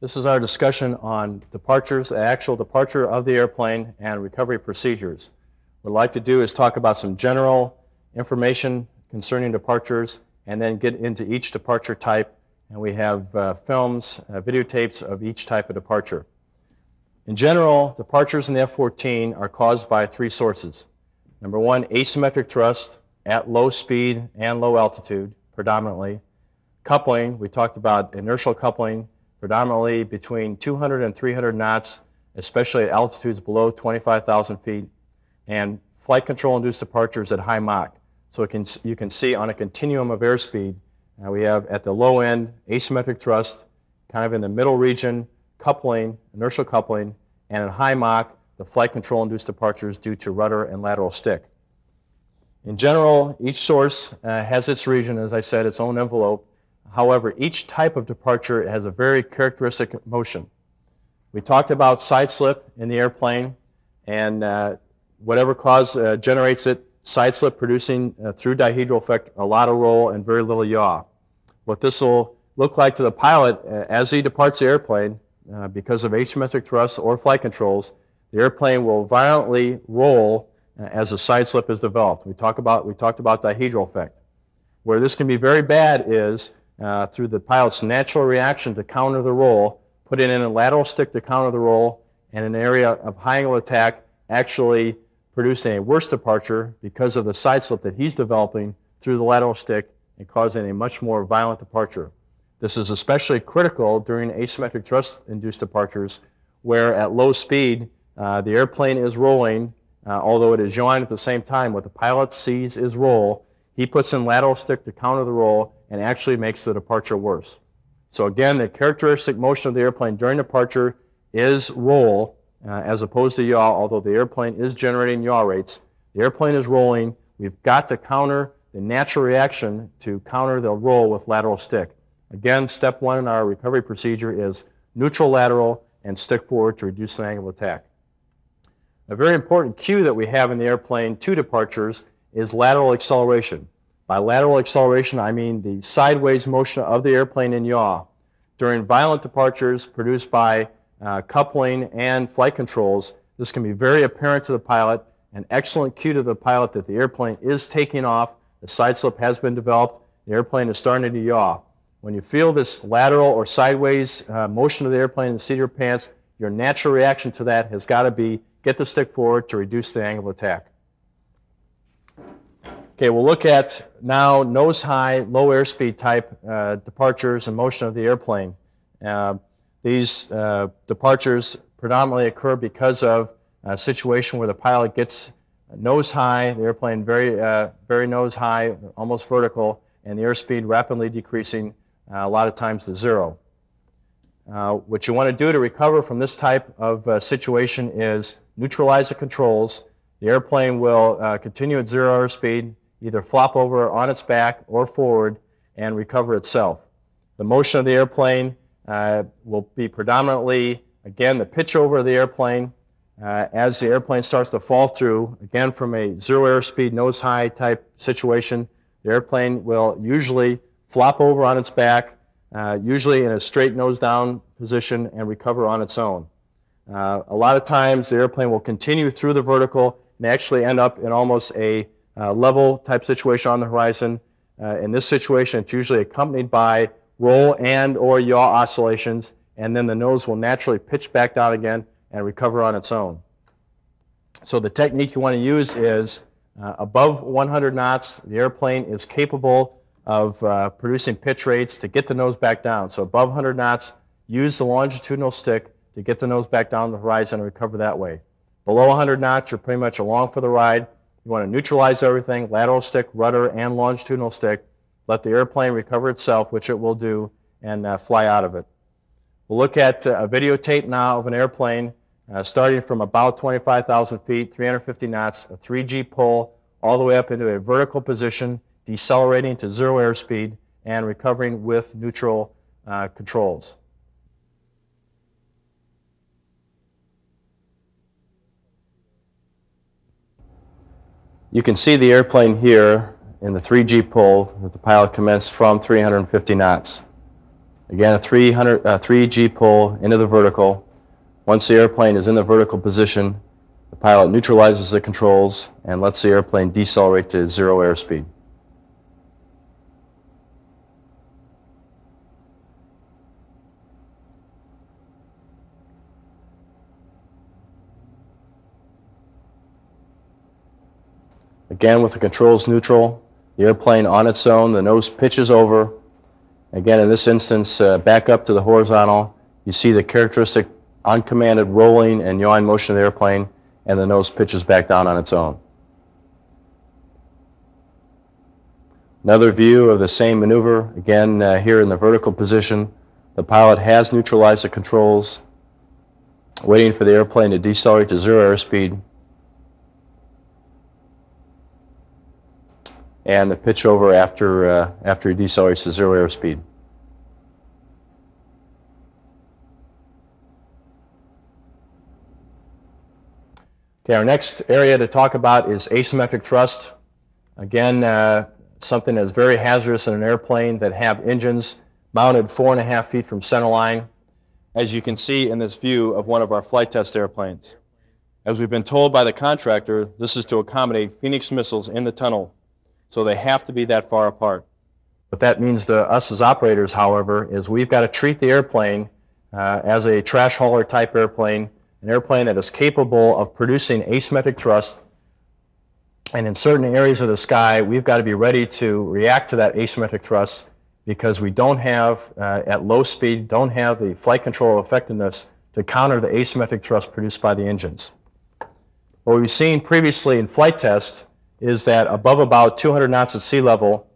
This is our discussion on departures, the actual departure of the airplane, and recovery procedures. What I'd like to do is talk about some general information concerning departures and then get into each departure type. And we have films, videotapes of each type of departure. In general, departures in the F-14 are caused by three sources. Number one, asymmetric thrust at low speed and low altitude, predominantly. Coupling, we talked about inertial coupling, predominantly between 200 and 300 knots, especially at altitudes below 25,000 feet, and flight control-induced departures at high Mach. So you can see on a continuum of airspeed, we have at the low end asymmetric thrust, kind of in the middle region, coupling, inertial coupling, and at high Mach, the flight control-induced departures due to rudder and lateral stick. In general, each source has its region, as I said, its own envelope. However, each type of departure has a very characteristic motion. We talked about side slip in the airplane, and whatever cause generates it, side slip producing through dihedral effect a lot of roll and very little yaw. What this will look like to the pilot as he departs the airplane, because of asymmetric thrust or flight controls, the airplane will violently roll as the side slip is developed. We talked about dihedral effect. Where this can be very bad is through the pilot's natural reaction to counter the roll, putting in a lateral stick to counter the roll, and an area of high angle attack actually producing a worse departure because of the side slip that he's developing through the lateral stick and causing a much more violent departure. This is especially critical during asymmetric thrust-induced departures, where at low speed the airplane is rolling, although it is yawing at the same time. What the pilot sees is roll. He puts in lateral stick to counter the roll and actually makes the departure worse. So again, the characteristic motion of the airplane during departure is roll as opposed to yaw, although the airplane is generating yaw rates. The airplane is rolling. We've got to counter the natural reaction to counter the roll with lateral stick. Again, step one in our recovery procedure is neutral lateral and stick forward to reduce the angle of attack. A very important cue that we have in the airplane to departures is lateral acceleration. By lateral acceleration, I mean the sideways motion of the airplane in yaw. During violent departures produced by coupling and flight controls, this can be very apparent to the pilot, an excellent cue to the pilot that the airplane is taking off, the side slip has been developed, the airplane is starting to yaw. When you feel this lateral or sideways motion of the airplane in the seat of your pants, your natural reaction to that has got to be get the stick forward to reduce the angle of attack. Okay, we'll look at now nose high, low airspeed type departures and motion of the airplane. These departures predominantly occur because of a situation where the pilot gets nose high, the airplane very nose high, almost vertical, and the airspeed rapidly decreasing a lot of times to zero. What you want to do to recover from this type of situation is neutralize the controls. The airplane will continue at zero airspeed, either flop over on its back or forward, and recover itself. The motion of the airplane will be predominantly, again, the pitch over of the airplane as the airplane starts to fall through, again from a zero airspeed, nose high type situation. The airplane will usually flop over on its back, usually in a straight nose down position, and recover on its own. A lot of times the airplane will continue through the vertical and actually end up in almost a level type situation on the horizon. In this situation, it's usually accompanied by roll and or yaw oscillations, and then the nose will naturally pitch back down again and recover on its own. So the technique you want to use is above 100 knots, the airplane is capable of producing pitch rates to get the nose back down. So above 100 knots, use the longitudinal stick to get the nose back down the horizon and recover that way. Below 100 knots, you're pretty much along for the ride. You want to neutralize everything, lateral stick, rudder, and longitudinal stick. Let the airplane recover itself, which it will do, and fly out of it. We'll look at a videotape now of an airplane starting from about 25,000 feet, 350 knots, a 3G pull, all the way up into a vertical position, decelerating to zero airspeed, and recovering with neutral controls. You can see the airplane here in the 3G pull that the pilot commenced from 350 knots. Again, a 3G pull into the vertical. Once the airplane is in the vertical position, the pilot neutralizes the controls and lets the airplane decelerate to 0 airspeed. Again, with the controls neutral, the airplane on its own, the nose pitches over. Again, in this instance, back up to the horizontal. You see the characteristic uncommanded rolling and yawing motion of the airplane, and the nose pitches back down on its own. Another view of the same maneuver, again here in the vertical position. The pilot has neutralized the controls, waiting for the airplane to decelerate to 0 airspeed, and the pitch over after he decelerates to 0 airspeed. Okay, our next area to talk about is asymmetric thrust. Again, something that's very hazardous in an airplane that have engines mounted 4.5 feet from centerline, as you can see in this view of one of our flight test airplanes. As we've been told by the contractor, this is to accommodate Phoenix missiles in the tunnel, so they have to be that far apart. What that means to us as operators, however, is we've got to treat the airplane as a trash hauler type airplane, an airplane that is capable of producing asymmetric thrust. And in certain areas of the sky, we've got to be ready to react to that asymmetric thrust, because we don't have, at low speed, don't have the flight control effectiveness to counter the asymmetric thrust produced by the engines. What we've seen previously in flight test is that above about 200 knots at sea level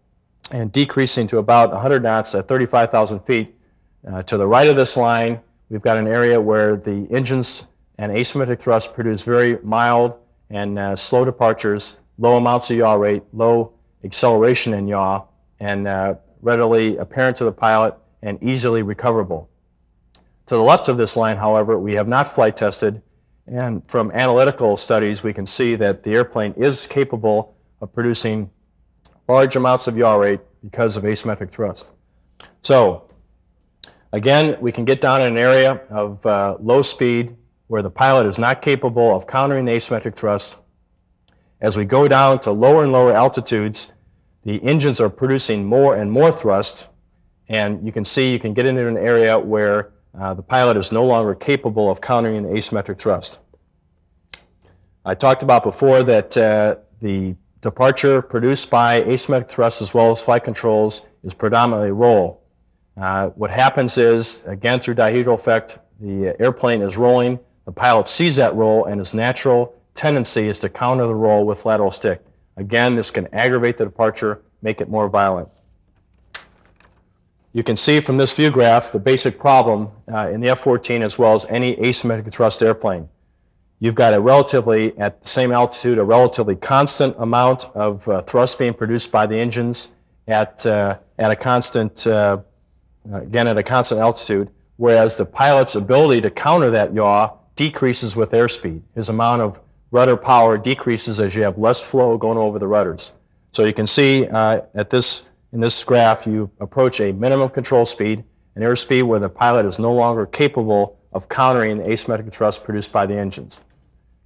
and decreasing to about 100 knots at 35,000 feet, to the right of this line, we've got an area where the engines and asymmetric thrust produce very mild and slow departures, low amounts of yaw rate, low acceleration in yaw, and readily apparent to the pilot and easily recoverable. To the left of this line, however, we have not flight tested, and from analytical studies we can see that the airplane is capable of producing large amounts of yaw rate because of asymmetric thrust. So again, we can get down in an area of low speed where the pilot is not capable of countering the asymmetric thrust. As we go down to lower and lower altitudes, the engines are producing more and more thrust, and you can see you can get into an area where the pilot is no longer capable of countering the asymmetric thrust. I talked about before that the departure produced by asymmetric thrust as well as flight controls is predominantly roll. What happens is, again through dihedral effect, the airplane is rolling, the pilot sees that roll, and his natural tendency is to counter the roll with lateral stick. Again, this can aggravate the departure, make it more violent. You can see from this view graph the basic problem in the F-14 as well as any asymmetric thrust airplane. You've got a relatively, at the same altitude, a relatively constant amount of thrust being produced by the engines at a constant, again at a constant altitude, whereas the pilot's ability to counter that yaw decreases with airspeed. His amount of rudder power decreases as you have less flow going over the rudders. So you can see in this graph, you approach a minimum control speed, an airspeed where the pilot is no longer capable of countering the asymmetric thrust produced by the engines.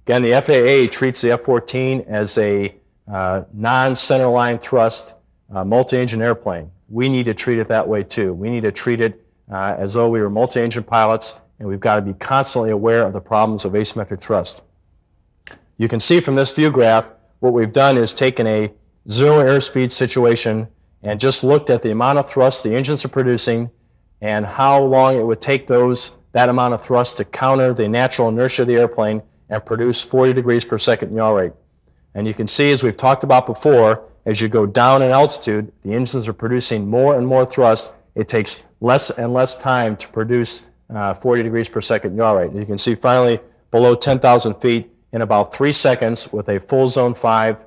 Again, the FAA treats the F-14 as a non-centerline thrust multi-engine airplane. We need to treat it that way too. We need to treat it as though we were multi-engine pilots, and we've got to be constantly aware of the problems of asymmetric thrust. You can see from this view graph, what we've done is taken a 0 airspeed situation and just looked at the amount of thrust the engines are producing and how long it would take that amount of thrust to counter the natural inertia of the airplane and produce 40 degrees per second yaw rate. And you can see, as we've talked about before, as you go down in altitude, the engines are producing more and more thrust. It takes less and less time to produce 40 degrees per second yaw rate. And you can see finally below 10,000 feet in about 3 seconds with a full zone 5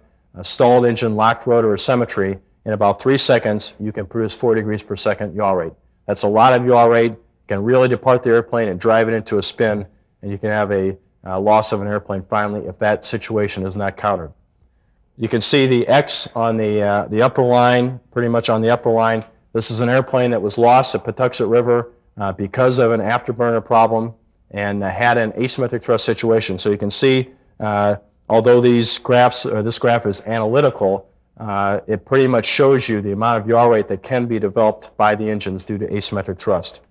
stalled engine, locked rotor, or symmetry, in about 3 seconds you can produce 40 degrees per second yaw rate. That's a lot of yaw rate. You can really depart the airplane and drive it into a spin, and you can have a loss of an airplane finally if that situation is not countered. You can see the X on the upper line, pretty much on the upper line. This is an airplane that was lost at Patuxent River because of an afterburner problem and had an asymmetric thrust situation. So you can see, although these graphs, or this graph is analytical, it pretty much shows you the amount of yaw rate that can be developed by the engines due to asymmetric thrust.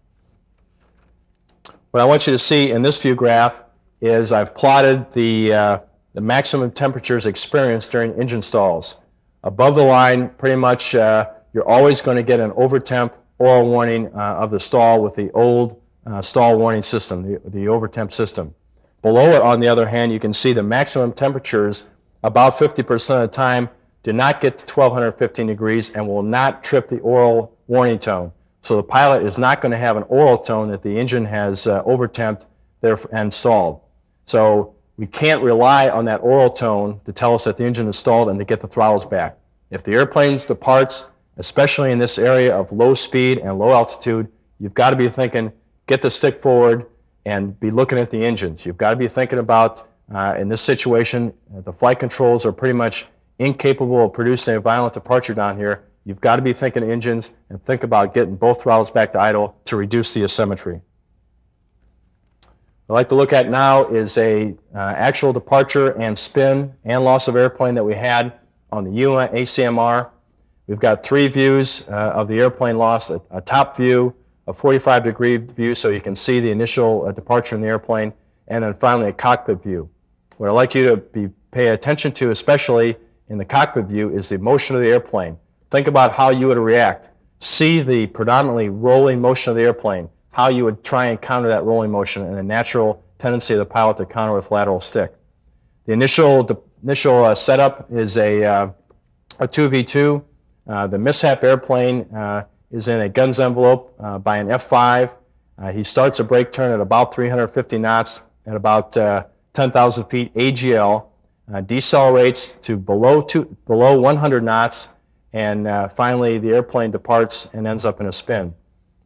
What I want you to see in this view graph is I've plotted the maximum temperatures experienced during engine stalls. Above the line, pretty much you're always going to get an overtemp oral warning of the stall with the old stall warning system, the overtemp system. Below it, on the other hand, you can see the maximum temperatures about 50% of the time do not get to 1215 degrees and will not trip the oral warning tone. So the pilot is not going to have an oral tone that the engine has overtemped and stalled. So we can't rely on that oral tone to tell us that the engine is stalled and to get the throttles back. If the airplane departs, especially in this area of low speed and low altitude, you've got to be thinking, get the stick forward and be looking at the engines. You've got to be thinking about, in this situation, the flight controls are pretty much incapable of producing a violent departure down here. You've got to be thinking engines and think about getting both throttles back to idle to reduce the asymmetry. What I'd like to look at now is a actual departure and spin and loss of airplane that we had on the UMA ACMR. We've got three views of the airplane loss, a top view, a 45-degree view so you can see the initial departure in the airplane, and then finally a cockpit view. What I'd like you to pay attention to, especially in the cockpit view, is the motion of the airplane. Think about how you would react. See the predominantly rolling motion of the airplane, how you would try and counter that rolling motion and the natural tendency of the pilot to counter with lateral stick. The initial setup is a 2v2. The Mishap airplane is in a guns envelope by an F5. He starts a brake turn at about 350 knots at about 10,000 feet AGL, decelerates to below 100 knots, and finally the airplane departs and ends up in a spin.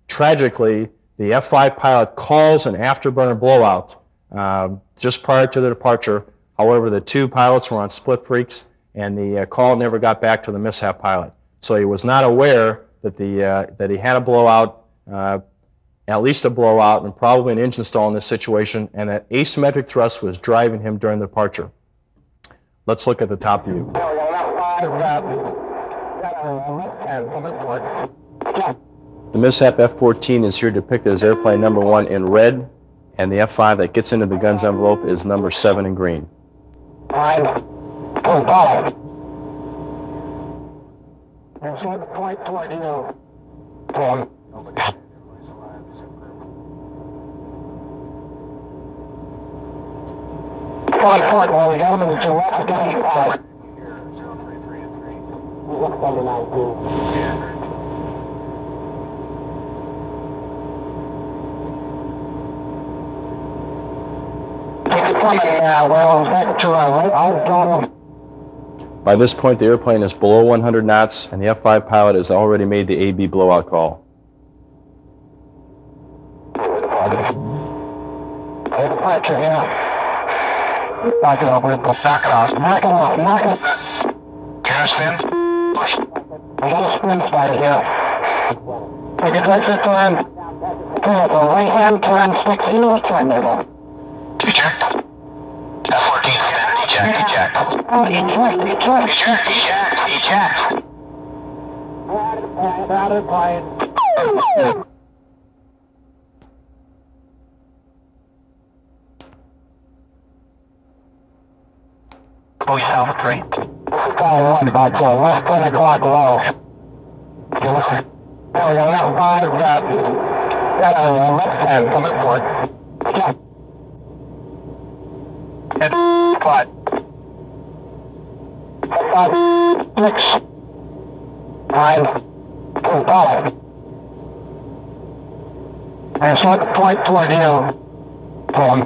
Tragically, the F5 pilot calls an afterburner blowout just prior to the departure. However, the two pilots were on split freaks, and the call never got back to the Mishap pilot. So he was not aware that he had a blowout, at least a blowout, and probably an engine stall in this situation, and that asymmetric thrust was driving him during the departure. Let's look at the top view. The Mishap F-14 is here depicted as airplane number 1 in red, and the F-5 that gets into the guns envelope is number 7 in green. By this point, the airplane is below 100 knots, and the F-5 pilot has already made the AB blowout call. Eject. F-14 standard, eject. Oh, yeah, Alpha 3. About left 10 o'clock low. That's a left-hand from the port. And 5. 6. 5. 5. And so the point toward you. From.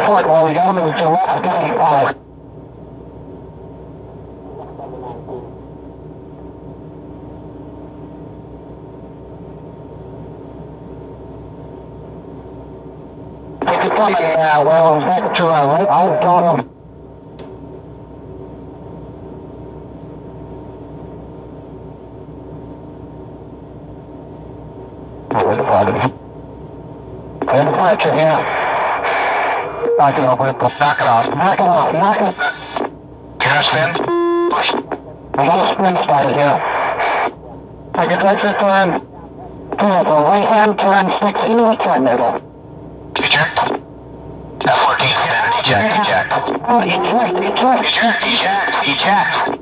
Point where we go to left 5. Yeah, well, back to I'll Departure here. Knock it off, knock it off, knock it off, knock it off. Can I spin? I got a spin started here. I can take this turn. Turn the right hand turn 6 into a turn middle. Eject. F-14 and eject. Oh, eject.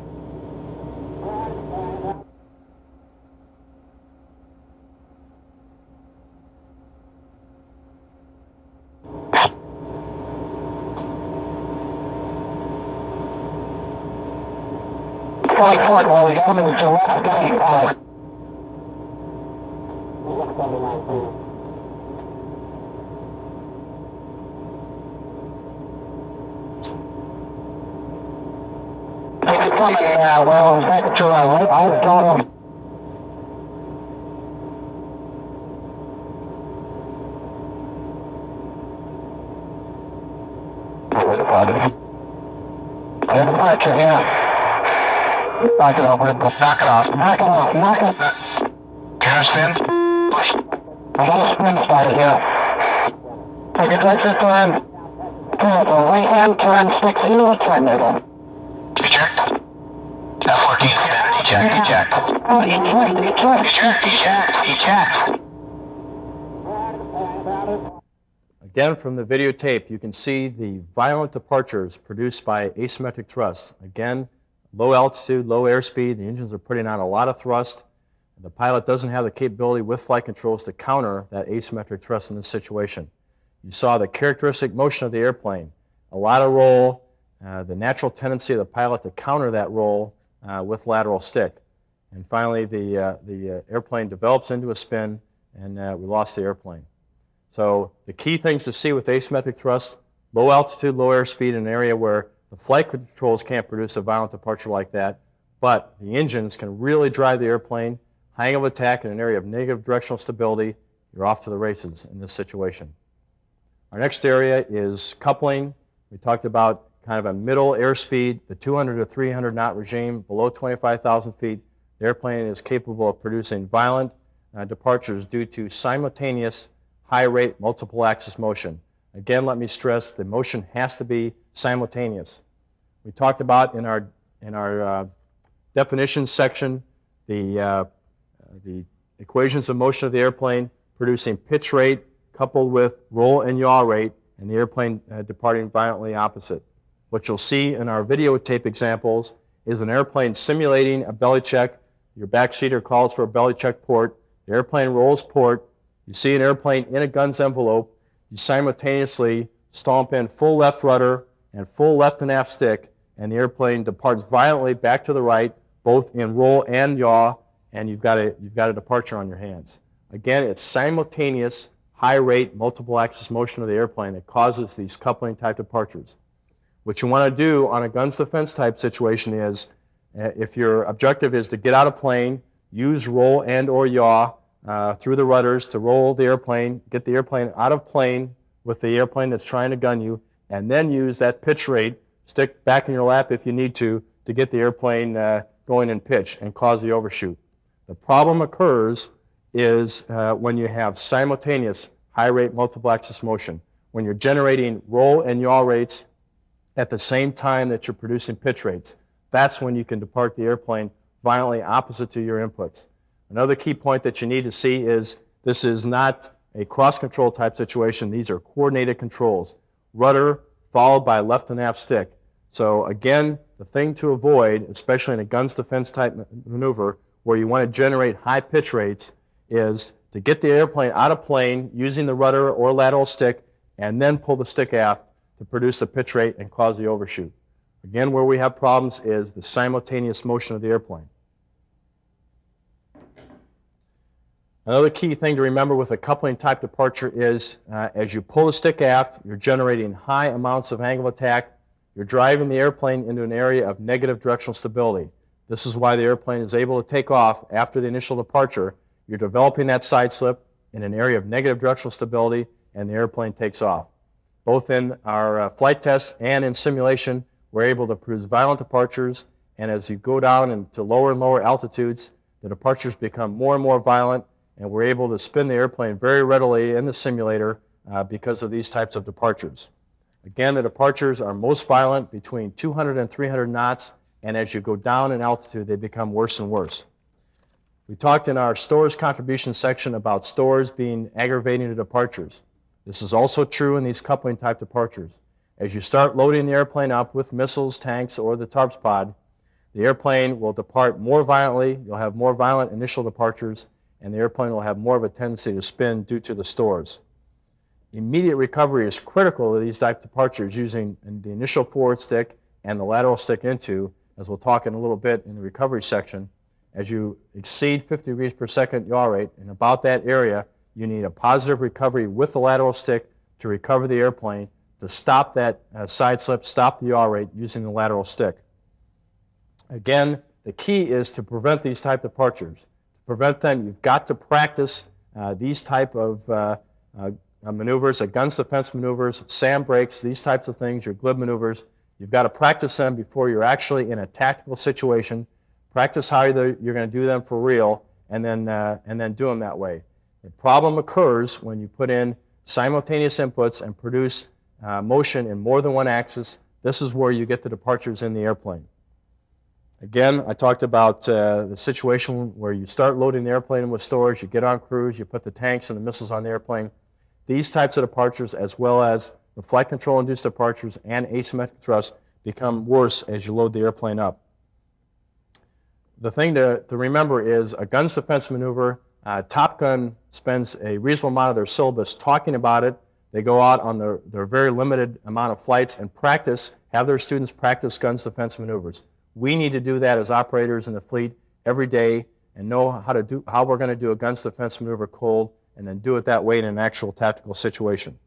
Right, well, we're coming to left. Yeah, well, that's true. I don't know. Departure here. Knock it off, knock it off. Can I spin? I got a spin started here. I can take this turn. Turn the right hand turn 6 into a turn middle. Eject. F-14 and eject. Oh, eject. Again, from the videotape, you can see the violent departures produced by asymmetric thrust. Again, low altitude, low airspeed, the engines are putting out a lot of thrust. The pilot doesn't have the capability with flight controls to counter that asymmetric thrust in this situation. You saw the characteristic motion of the airplane, a lot of roll, the natural tendency of the pilot to counter that roll with lateral stick. And finally, the airplane develops into a spin, and we lost the airplane. So the key things to see with asymmetric thrust, low altitude, low airspeed in an area where the flight controls can't produce a violent departure like that, but the engines can really drive the airplane. High angle of attack in an area of negative directional stability, you're off to the races in this situation. Our next area is coupling. We talked about kind of a middle airspeed, the 200 to 300 knot regime, below 25,000 feet. The airplane is capable of producing violent departures due to simultaneous high rate multiple axis motion. Again, let me stress, the motion has to be simultaneous. We talked about in our definitions section the equations of motion of the airplane producing pitch rate coupled with roll and yaw rate, and the airplane departing violently opposite. What you'll see in our videotape examples is an airplane simulating a belly check. Your backseater calls for a belly check port. The airplane rolls port. You see an airplane in a gun's envelope. You simultaneously stomp in full left rudder and full left and aft stick, and the airplane departs violently back to the right, both in roll and yaw, and you've got a departure on your hands. Again, it's simultaneous high rate multiple axis motion of the airplane that causes these coupling type departures. What you want to do on a guns defense type situation is, if your objective is to get out of plane, use roll and or yaw through the rudders to roll the airplane, get the airplane out of plane with the airplane that's trying to gun you, and then use that pitch rate, stick back in your lap if you need to get the airplane going in pitch and cause the overshoot. The problem occurs is when you have simultaneous high rate multiple axis motion, when you're generating roll and yaw rates at the same time that you're producing pitch rates. That's when you can depart the airplane violently opposite to your inputs. Another key point that you need to see is this is not a cross-control type situation. These are coordinated controls. Rudder followed by left and aft stick. So again, the thing to avoid, especially in a guns defense type maneuver, where you want to generate high pitch rates, is to get the airplane out of plane using the rudder or lateral stick and then pull the stick aft to produce the pitch rate and cause the overshoot. Again, where we have problems is the simultaneous motion of the airplane. Another key thing to remember with a coupling type departure is as you pull the stick aft, you're generating high amounts of angle of attack. You're driving the airplane into an area of negative directional stability. This is why the airplane is able to take off after the initial departure. You're developing that side slip in an area of negative directional stability, and the airplane takes off. Both in our flight tests and in simulation, we're able to produce violent departures, and as you go down into lower and lower altitudes, the departures become more and more violent, and we're able to spin the airplane very readily in the simulator because of these types of departures. Again, the departures are most violent between 200 and 300 knots, and as you go down in altitude, they become worse and worse. We talked in our stores contribution section about stores being aggravating to departures. This is also true in these coupling type departures. As you start loading the airplane up with missiles, tanks, or the TARPS pod, the airplane will depart more violently, you'll have more violent initial departures, and the airplane will have more of a tendency to spin due to the stores. Immediate recovery is critical to these type departures using the initial forward stick and the lateral stick into, as we'll talk in a little bit in the recovery section. As you exceed 50 degrees per second yaw rate, and about that area, you need a positive recovery with the lateral stick to recover the airplane, to stop that side slip, stop the yaw rate using the lateral stick. Again, the key is to prevent these type departures. To prevent them, you've got to practice these type of maneuvers, guns defense maneuvers, SAM brakes, these types of things, your glib maneuvers. You've got to practice them before you're actually in a tactical situation. Practice how you're going to do them for real, and then do them that way. The problem occurs when you put in simultaneous inputs and produce motion in more than one axis. This is where you get the departures in the airplane. Again, I talked about the situation where you start loading the airplane with stores, you get on cruise, you put the tanks and the missiles on the airplane. These types of departures, as well as the flight control-induced departures and asymmetric thrust, become worse as you load the airplane up. The thing to remember is a guns defense maneuver, Top Gun spends a reasonable amount of their syllabus talking about it. They go out on their very limited amount of flights and practice, have their students practice guns defense maneuvers. We need to do that as operators in the fleet every day and know how we're going to do a guns defense maneuver cold, and then do it that way in an actual tactical situation.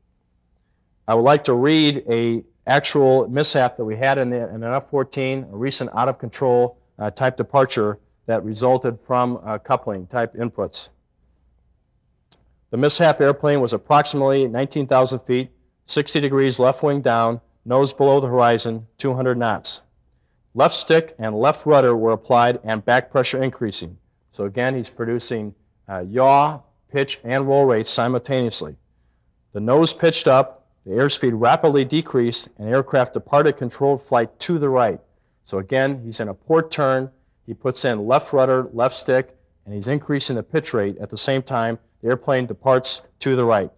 I would like to read an actual mishap that we had in an F-14, a recent out-of-control type departure that resulted from coupling type inputs. The mishap airplane was approximately 19,000 feet, 60 degrees left wing down, nose below the horizon, 200 knots. Left stick and left rudder were applied and back pressure increasing. So again, he's producing yaw, pitch, and roll rates simultaneously. The nose pitched up, the airspeed rapidly decreased, and aircraft departed controlled flight to the right. So again, he's in a port turn, he puts in left rudder, left stick, and he's increasing the pitch rate. At the same time, the airplane departs to the right.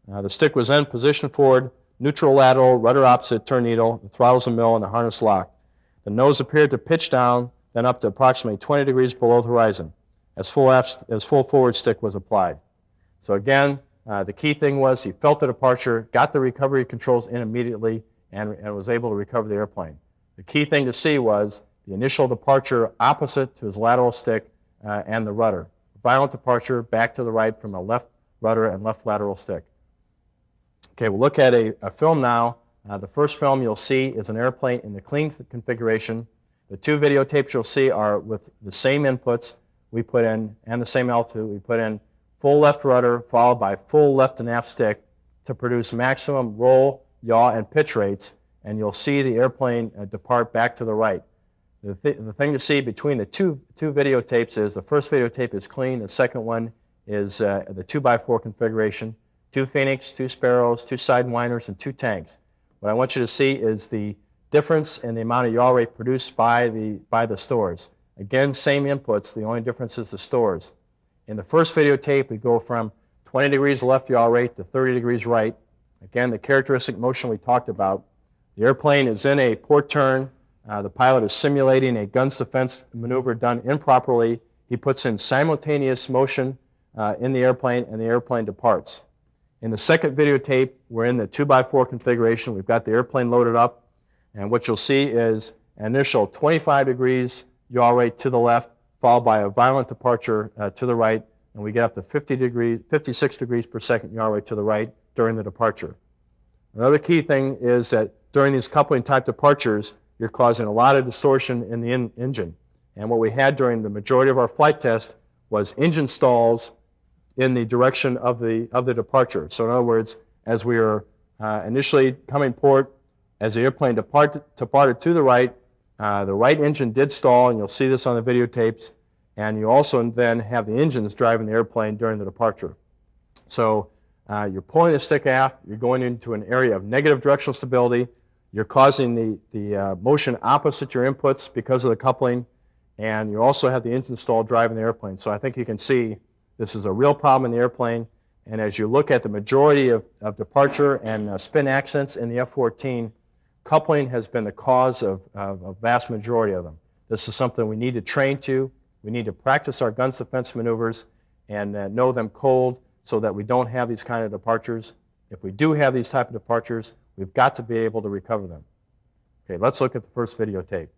The stick was then positioned forward, neutral lateral, rudder opposite, turn needle, the throttles a mill, and the harness locked. The nose appeared to pitch down, then up to approximately 20 degrees below the horizon, as full forward stick was applied. So again, the key thing was he felt the departure, got the recovery controls in immediately, and was able to recover the airplane. The key thing to see was the initial departure opposite to his lateral stick and the rudder. Violent departure back to the right from a left rudder and left lateral stick. Okay, we'll look at a film now. The first film you'll see is an airplane in the clean configuration. The two videotapes you'll see are with the same inputs we put in and the same altitude. We put in full left rudder followed by full left and aft stick to produce maximum roll, yaw, and pitch rates, and you'll see the airplane depart back to the right. The thing to see between the two videotapes is the first videotape is clean, the second one is the 2x4 configuration, 2 Phoenix, 2 Sparrows, 2 Sidewinders, and 2 tanks. What I want you to see is the difference in the amount of yaw rate produced by the stores. Again, same inputs, the only difference is the stores. In the first videotape, we go from 20 degrees left yaw rate to 30 degrees right. Again, the characteristic motion we talked about. The airplane is in a port turn. The pilot is simulating a guns defense maneuver done improperly. He puts in simultaneous motion in the airplane, and the airplane departs. In the second videotape, we're in the 2x4 configuration. We've got the airplane loaded up, and what you'll see is an initial 25 degrees yaw rate to the left, followed by a violent departure to the right, and we get up to 56 degrees per second yaw rate to the right during the departure. Another key thing is that during these coupling type departures, you're causing a lot of distortion in the engine. And what we had during the majority of our flight test was engine stalls in the direction of the departure. So in other words, as we were initially coming port, as the airplane departed to the right engine did stall, and you'll see this on the videotapes. and you also then have the engines driving the airplane during the departure. So you're pulling the stick aft, you're going into an area of negative directional stability, you're causing the motion opposite your inputs because of the coupling, and you also have the engine stall driving the airplane. So I think you can see this is a real problem in the airplane, and as you look at the majority of departure and spin accidents in the F-14, coupling has been the cause of a vast majority of them. This is something we need to train to. We need to practice our guns defense maneuvers and know them cold so that we don't have these kind of departures. If we do have these type of departures, we've got to be able to recover them. Okay, let's look at the first videotape.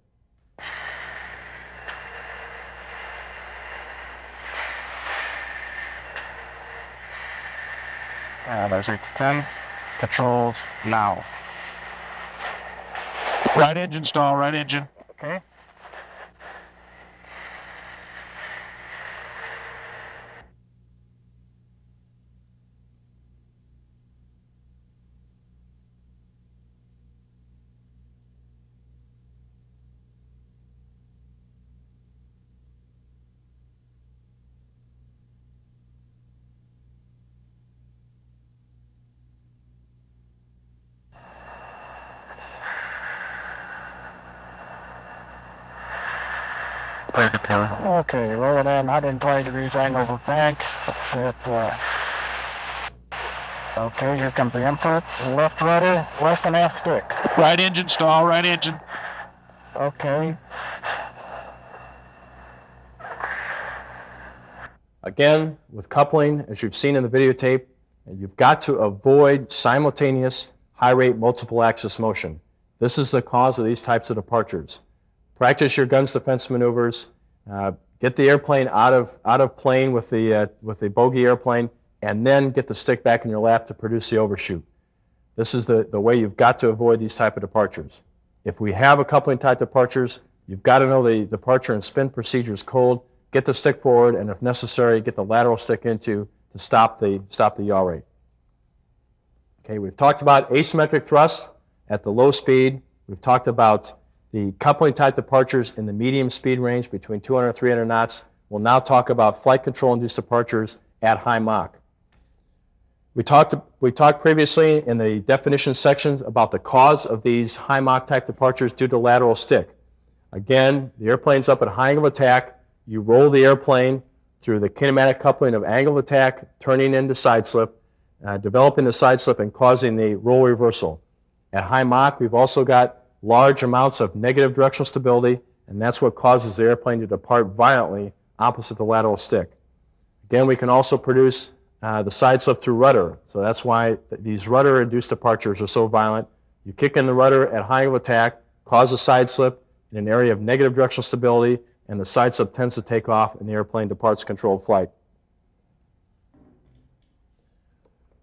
There's extend controls now. Right engine stall, right engine. Okay. Okay, roll it in 120 degrees angle of bank with okay, here comes the input, left rudder, left and aft stick. Right engine stall, right engine. Okay. Again, with coupling, as you've seen in the videotape, you've got to avoid simultaneous high-rate multiple axis motion. This is the cause of these types of departures. Practice your guns defense maneuvers, get the airplane out of plane with the bogey airplane, and then get the stick back in your lap to produce the overshoot. This is the way you've got to avoid these type of departures. If we have a coupling type departures, you've got to know the departure and spin procedures cold, get the stick forward, and if necessary, get the lateral stick into to stop the yaw rate. Okay, we've talked about asymmetric thrust at the low speed. We've talked about the coupling type departures in the medium speed range between 200 and 300 knots. We'll now talk about flight control induced departures at high Mach. We talked previously in the definition sections about the cause of these high Mach type departures due to lateral stick. Again, the airplane's up at high angle of attack. You roll the airplane through the kinematic coupling of angle of attack, turning into side slip, developing the side slip and causing the roll reversal. At high Mach, we've also got large amounts of negative directional stability, and that's what causes the airplane to depart violently opposite the lateral stick. Again, we can also produce the side slip through rudder, so that's why these rudder-induced departures are so violent. You kick in the rudder at high angle attack, cause a side slip in an area of negative directional stability, and the side slip tends to take off and the airplane departs controlled flight.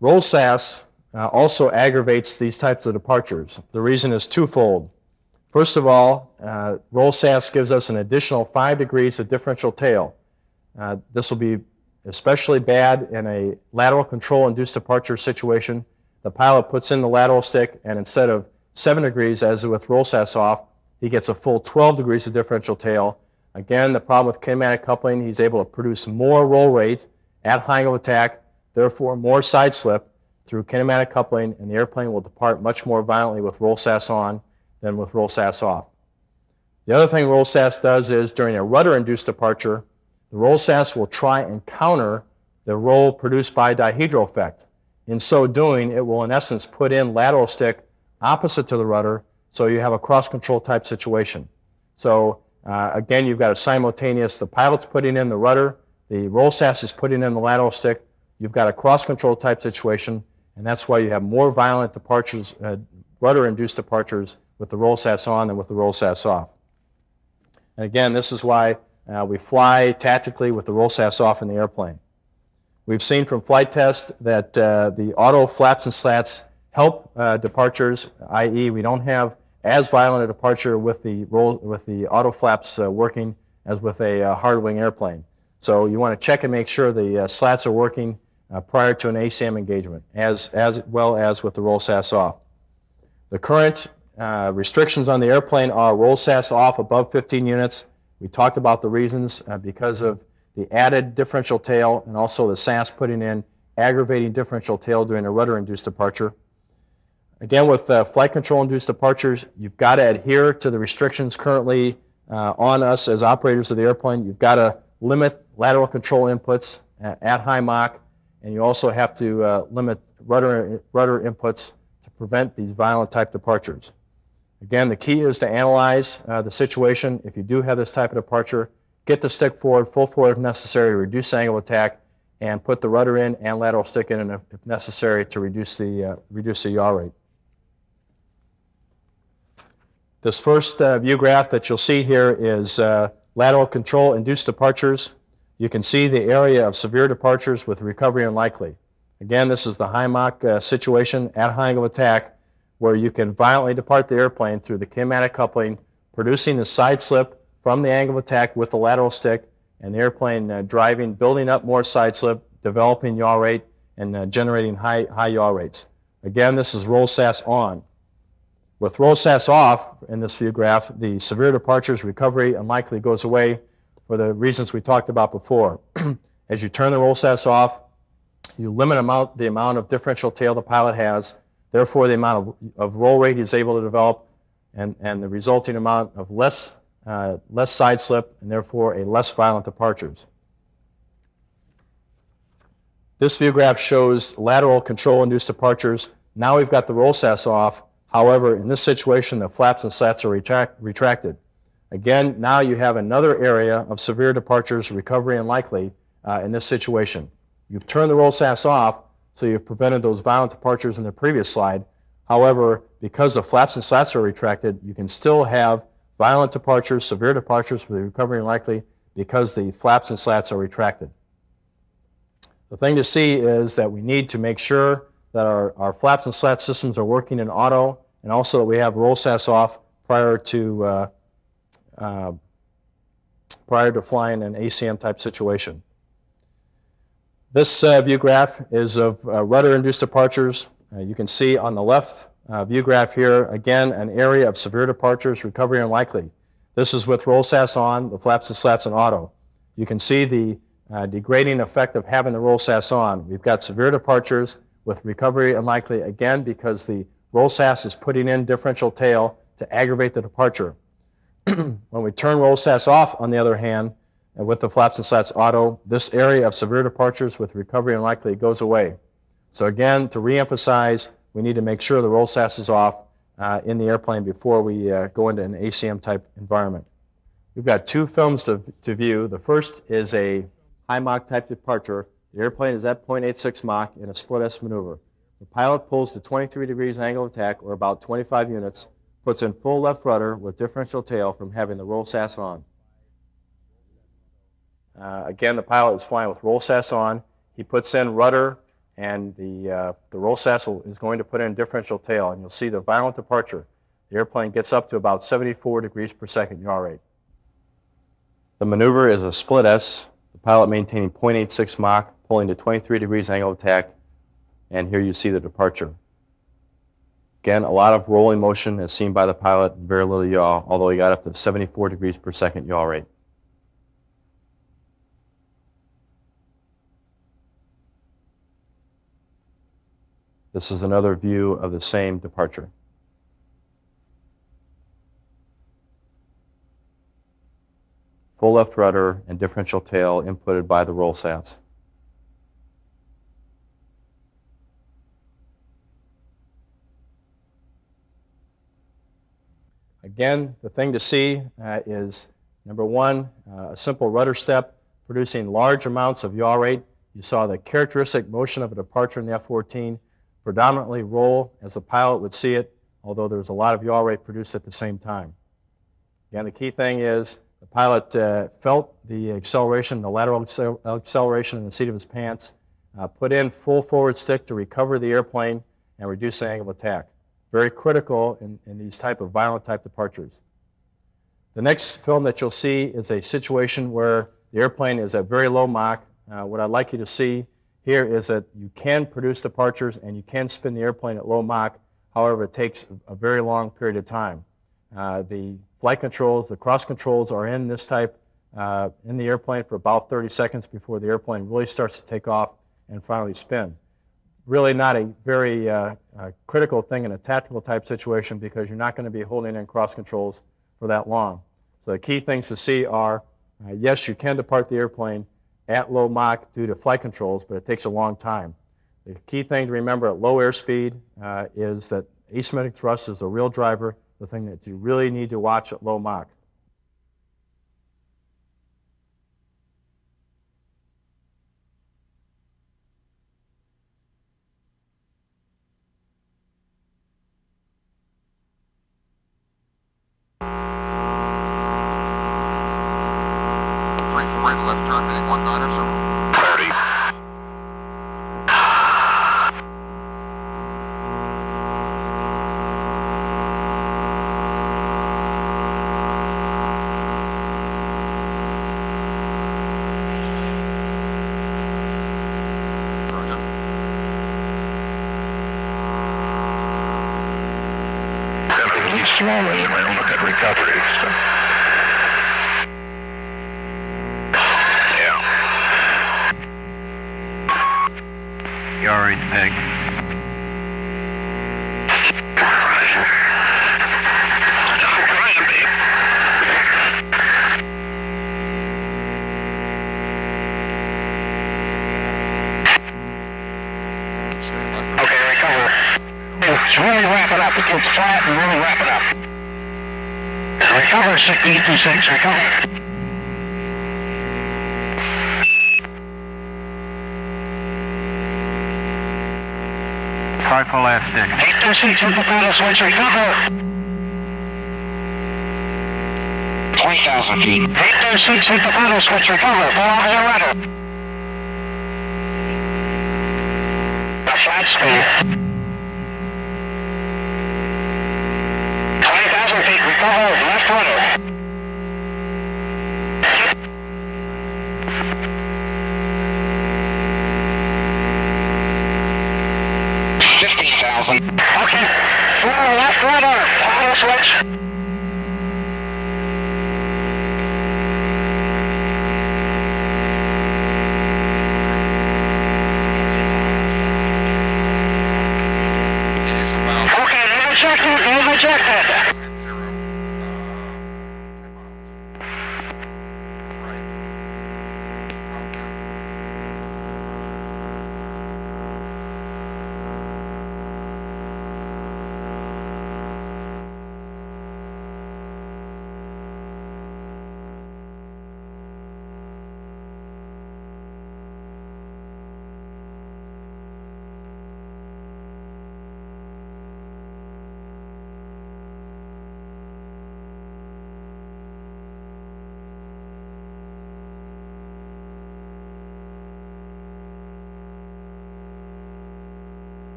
Roll SAS also aggravates these types of departures. The reason is twofold. First of all, roll SAS gives us an additional 5 degrees of differential tail. This will be especially bad in a lateral control induced departure situation. The pilot puts in the lateral stick, and instead of 7 degrees as with roll SAS off, he gets a full 12 degrees of differential tail. Again, the problem with kinematic coupling, he's able to produce more roll rate at high angle of attack, therefore more side slip through kinematic coupling, and the airplane will depart much more violently with roll SAS on than with roll SAS off. The other thing roll SAS does is during a rudder-induced departure, the roll SAS will try and counter the roll produced by dihedral effect. In so doing, it will in essence put in lateral stick opposite to the rudder, so you have a cross-control type situation. So again, you've got a simultaneous, the pilot's putting in the rudder, the roll SAS is putting in the lateral stick, you've got a cross-control type situation, and that's why you have more violent departures, rudder-induced departures with the roll SAS on than with the roll SAS off. And again, this is why we fly tactically with the roll SAS off in the airplane. We've seen from flight tests that the auto flaps and slats help departures, i.e. we don't have as violent a departure with the auto flaps working as with a hard wing airplane. So you want to check and make sure the slats are working prior to an ASAM engagement, as well as with the roll SAS off. The current restrictions on the airplane are roll SAS off above 15 units. We talked about the reasons because of the added differential tail and also the SAS putting in aggravating differential tail during a rudder-induced departure. Again, with flight control-induced departures, you've got to adhere to the restrictions currently on us as operators of the airplane. You've got to limit lateral control inputs at high Mach, and you also have to limit rudder inputs to prevent these violent type departures. Again, the key is to analyze the situation. If you do have this type of departure, get the stick forward, full forward if necessary, reduce angle of attack, and put the rudder in and lateral stick in if necessary to reduce the yaw rate. This first view graph that you'll see here is lateral control induced departures. You can see the area of severe departures with recovery unlikely. Again, this is the high Mach situation at high angle of attack where you can violently depart the airplane through the kinematic coupling, producing the side slip from the angle of attack with the lateral stick, and the airplane driving, building up more side slip, developing yaw rate, and generating high yaw rates. Again, this is roll SAS on. With roll SAS off in this view graph, the severe departures recovery unlikely goes away for the reasons we talked about before. As you turn the roll SAS off, you limit the amount of differential tail the pilot has, therefore the amount of roll rate he's able to develop, and the resulting amount of less side slip, and therefore a less violent departures. This view graph shows lateral control-induced departures. Now we've got the roll SAS off. However, in this situation, the flaps and slats are retracted. Again, now you have another area of severe departures, recovery unlikely in this situation. You've turned the roll SAS off, so you've prevented those violent departures in the previous slide. However, because the flaps and slats are retracted, you can still have violent departures, severe departures with recovery unlikely because the flaps and slats are retracted. The thing to see is that we need to make sure that our flaps and slats systems are working in auto, and also that we have roll SAS off prior to flying an ACM type situation. This view graph is of rudder-induced departures. You can see on the left view graph here, again, an area of severe departures, recovery unlikely. This is with roll SAS on, the flaps and slats in auto. You can see the degrading effect of having the roll SAS on. We've got severe departures with recovery unlikely, again, because the roll SAS is putting in differential tail to aggravate the departure. When we turn roll SAS off, on the other hand, with the flaps and slats auto, this area of severe departures with recovery unlikely goes away. So again, to reemphasize, we need to make sure the roll SAS is off in the airplane before we go into an ACM type environment. We've got two films to view. The first is a high Mach type departure. The airplane is at 0.86 Mach in a split S maneuver. The pilot pulls to 23 degrees angle of attack, or about 25 units, puts in full left rudder with differential tail from having the roll SAS on. Again, the pilot is flying with roll SAS on. He puts in rudder, and the roll SAS is going to put in differential tail, and you'll see the violent departure. The airplane gets up to about 74 degrees per second yaw rate. The maneuver is a split S, the pilot maintaining 0.86 Mach, pulling to 23 degrees angle of attack, and here you see the departure. Again, a lot of rolling motion as seen by the pilot, very little yaw, although he got up to 74 degrees per second yaw rate. This is another view of the same departure. Full left rudder and differential tail inputted by the roll SAS. Again, the thing to see is, number one, a simple rudder step producing large amounts of yaw rate. You saw the characteristic motion of a departure in the F-14, predominantly roll as the pilot would see it, although there's a lot of yaw rate produced at the same time. Again, the key thing is the pilot felt the acceleration, the lateral acceleration in the seat of his pants, put in full forward stick to recover the airplane and reduce the angle of attack. Very critical in these type of violent type departures. The next film that you'll see is a situation where the airplane is at very low Mach. What I'd like you to see here is that you can produce departures and you can spin the airplane at low Mach. However, it takes a very long period of time. The flight controls, the cross controls are in this type in the airplane for about 30 seconds before the airplane really starts to take off and finally spin. Really not a very critical thing in a tactical type situation because you're not going to be holding in cross controls for that long. So the key things to see are, yes, you can depart the airplane at low Mach due to flight controls, but it takes a long time. The key thing to remember at low airspeed is that asymmetric thrust is the real driver, the thing that you really need to watch at low Mach. Left turn, heading 19 or so. 30. Definitely slowly when we look at recovery. Alright, Peg. Okay, recover. Just really wrap it up. It gets flat and really wrap it up. Recover, 826, recover. Try for last stick. 826 with the paddle switch, recover. 20,000 feet. 826 with the paddle switch, recover. Pull off your rudder. A flat speed. 20,000 feet, recover. Left rudder. 15,000. Okay. Slow left rudder. Paddle switch. Okay, name ejected. Name ejected.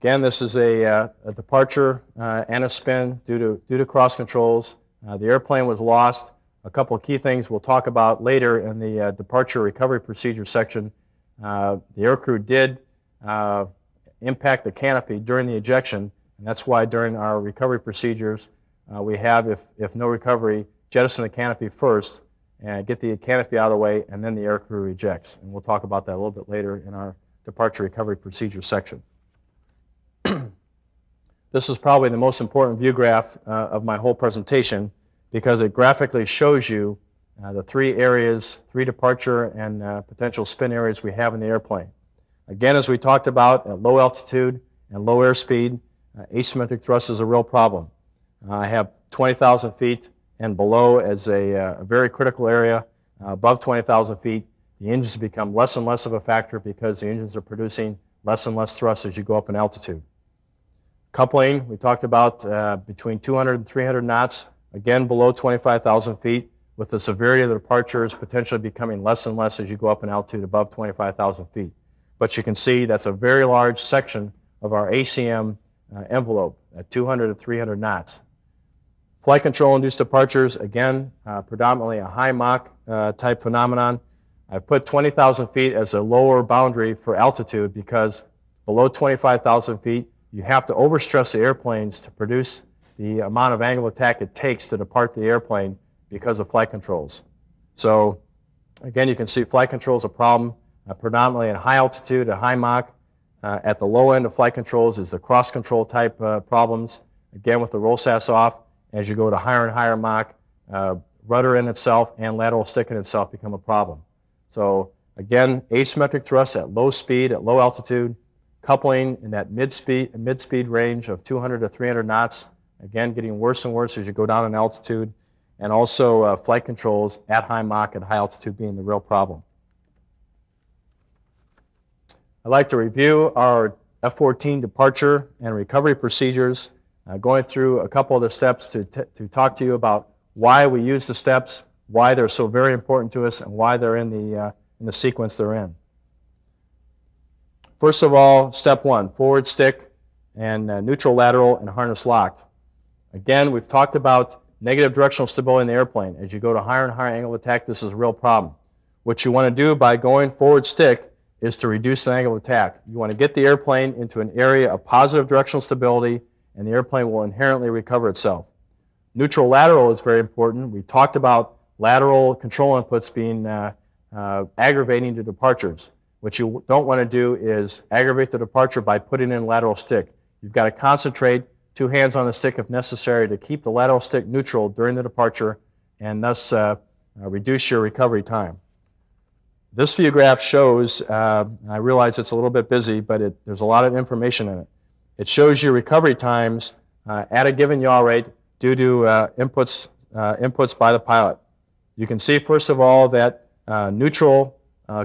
Again, this is a departure and a spin due to cross controls. The airplane was lost. A couple of key things we'll talk about later in the departure recovery procedure section. The aircrew did impact the canopy during the ejection, and that's why during our recovery procedures we have, if no recovery, jettison the canopy first and get the canopy out of the way, and then the aircrew ejects. And we'll talk about that a little bit later in our departure recovery procedure section. This is probably the most important view graph of my whole presentation because it graphically shows you the three areas, three departure and potential spin areas we have in the airplane. Again, as we talked about, at low altitude and low airspeed, asymmetric thrust is a real problem. I have 20,000 feet and below as a very critical area. Above 20,000 feet, the engines become less and less of a factor because the engines are producing less and less thrust as you go up in altitude. Coupling, we talked about between 200 and 300 knots, again below 25,000 feet, with the severity of the departures potentially becoming less and less as you go up in altitude above 25,000 feet. But you can see that's a very large section of our ACM envelope at 200 to 300 knots. Flight control-induced departures, again, predominantly a high Mach type phenomenon. I've put 20,000 feet as a lower boundary for altitude because below 25,000 feet, you have to overstress the airplanes to produce the amount of angle of attack it takes to depart the airplane because of flight controls. So again, you can see flight control is a problem predominantly at high altitude, at high Mach. At the low end of flight controls is the cross control type problems. Again, with the roll SAS off, as you go to higher and higher Mach, rudder in itself and lateral stick in itself become a problem. So again, asymmetric thrust at low speed, at low altitude, coupling in that mid-speed range of 200 to 300 knots, again getting worse and worse as you go down in altitude, and also flight controls at high Mach, at high altitude being the real problem. I'd like to review our F-14 departure and recovery procedures, going through a couple of the steps to talk to you about why we use the steps, why they're so very important to us, and why they're in the sequence they're in. First of all, step one, forward stick and neutral lateral and harness locked. Again, we've talked about negative directional stability in the airplane. As you go to higher and higher angle of attack, this is a real problem. What you want to do by going forward stick is to reduce the angle of attack. You want to get the airplane into an area of positive directional stability, and the airplane will inherently recover itself. Neutral lateral is very important. We talked about lateral control inputs being aggravating to departures. What you don't want to do is aggravate the departure by putting in lateral stick. You've got to concentrate, two hands on the stick if necessary, to keep the lateral stick neutral during the departure and thus reduce your recovery time. This view graph shows, I realize it's a little bit busy, but there's a lot of information in it. It shows your recovery times at a given yaw rate due to inputs by the pilot. You can see, first of all, that neutral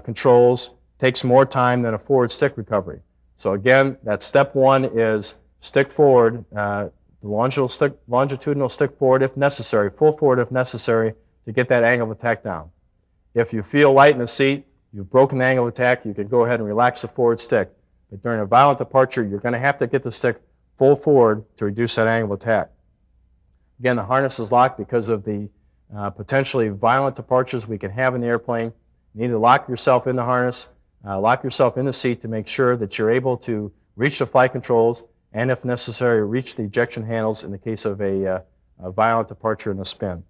controls takes more time than a forward stick recovery. So again, that step one is stick forward, the longitudinal stick forward if necessary, full forward if necessary, to get that angle of attack down. If you feel light in the seat, you've broken the angle of attack, you can go ahead and relax the forward stick. But during a violent departure, you're going to have to get the stick full forward to reduce that angle of attack. Again, the harness is locked because of the potentially violent departures we can have in the airplane. You need to lock yourself in the harness, lock yourself in the seat to make sure that you're able to reach the flight controls and, if necessary, reach the ejection handles in the case of a violent departure in a spin.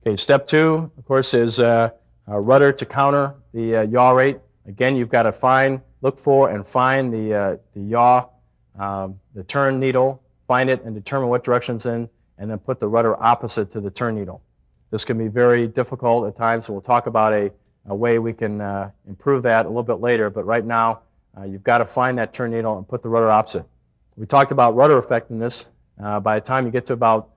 Okay, step two, of course, is rudder to counter the yaw rate. Again, you've got to look for and find the yaw, the turn needle, find it and determine what direction it's in, and then put the rudder opposite to the turn needle. This can be very difficult at times, so we'll talk about a way we can improve that a little bit later, but right now you've got to find that turn needle and put the rudder opposite. We talked about rudder effectiveness. By the time you get to about